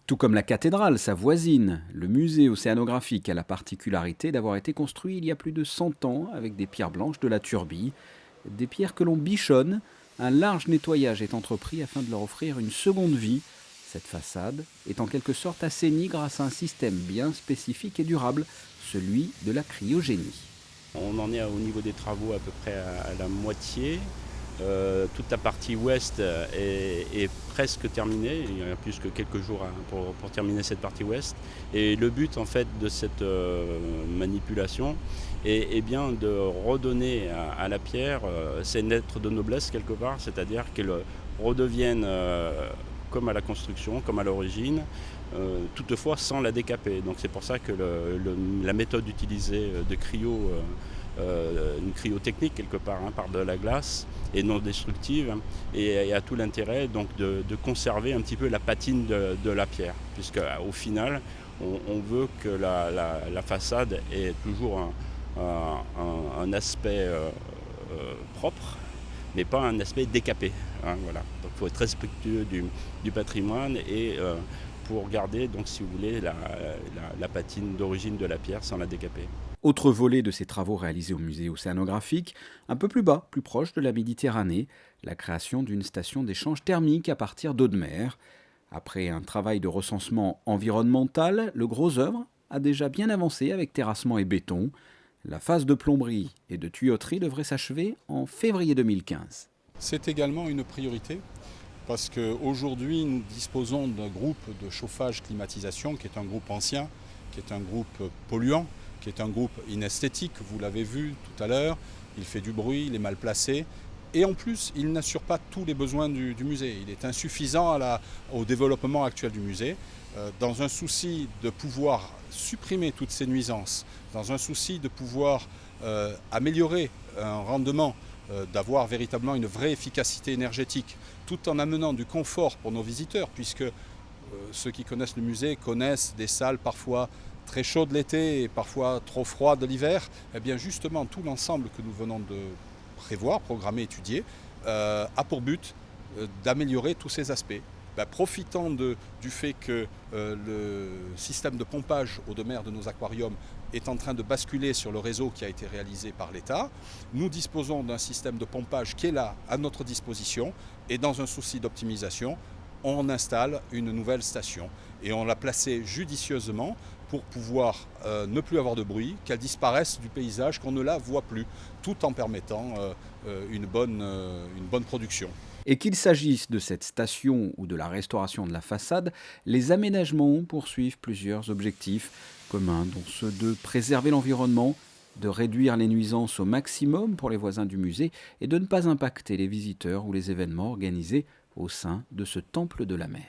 Tout comme la cathédrale, sa voisine, le musée océanographique a la particularité d'avoir été construit il y a plus de 100 ans avec des pierres blanches de la Turbie, des pierres que l'on bichonne. Un large nettoyage est entrepris afin de leur offrir une seconde vie. Cette façade est en quelque sorte assainie grâce à un système bien spécifique et durable, celui de la cryogénie. On en est au niveau des travaux à peu près à la moitié. Toute la partie ouest est presque terminée. Il y a plus que quelques jours pour terminer cette partie ouest. Et le but en fait de cette manipulation est bien de redonner à la pierre ses lettres de noblesse quelque part, c'est-à-dire qu'elle redevienne comme à la construction, comme à l'origine, toutefois sans la décaper. Donc c'est pour ça que la méthode utilisée de cryo, une cryotechnique quelque part, par de la glace, est non destructive, et a tout l'intérêt donc de conserver un petit peu la patine de la pierre, puisque au final on veut que la façade ait toujours un aspect propre, mais pas un aspect décapé. Voilà. Donc il faut être respectueux du patrimoine et pour garder, donc, si vous voulez, la patine d'origine de la pierre sans la décaper. Autre volet de ces travaux réalisés au musée océanographique, un peu plus bas, plus proche de la Méditerranée, la création d'une station d'échange thermique à partir d'eau de mer. Après un travail de recensement environnemental, le gros œuvre a déjà bien avancé avec terrassement et béton. La phase de plomberie et de tuyauterie devrait s'achever en février 2015. C'est également une priorité parce qu'aujourd'hui nous disposons d'un groupe de chauffage-climatisation qui est un groupe ancien, qui est un groupe polluant, qui est un groupe inesthétique, vous l'avez vu tout à l'heure, il fait du bruit, il est mal placé, et en plus il n'assure pas tous les besoins du musée, il est insuffisant au développement actuel du musée. Dans un souci de pouvoir supprimer toutes ces nuisances, dans un souci de pouvoir améliorer un rendement, d'avoir véritablement une vraie efficacité énergétique, tout en amenant du confort pour nos visiteurs, puisque ceux qui connaissent le musée connaissent des salles parfois très chaudes l'été et parfois trop froides l'hiver. Eh bien justement, tout l'ensemble que nous venons de prévoir, programmer, étudier, a pour but d'améliorer tous ces aspects. Profitant du fait que le système de pompage eau de mer de nos aquariums est en train de basculer sur le réseau qui a été réalisé par l'État, nous disposons d'un système de pompage qui est là à notre disposition, et dans un souci d'optimisation, on installe une nouvelle station et on l'a placée judicieusement pour pouvoir ne plus avoir de bruit, qu'elle disparaisse du paysage, qu'on ne la voit plus, tout en permettant une bonne production. Et qu'il s'agisse de cette station ou de la restauration de la façade, les aménagements poursuivent plusieurs objectifs communs, dont ceux de préserver l'environnement, de réduire les nuisances au maximum pour les voisins du musée et de ne pas impacter les visiteurs ou les événements organisés au sein de ce temple de la mer.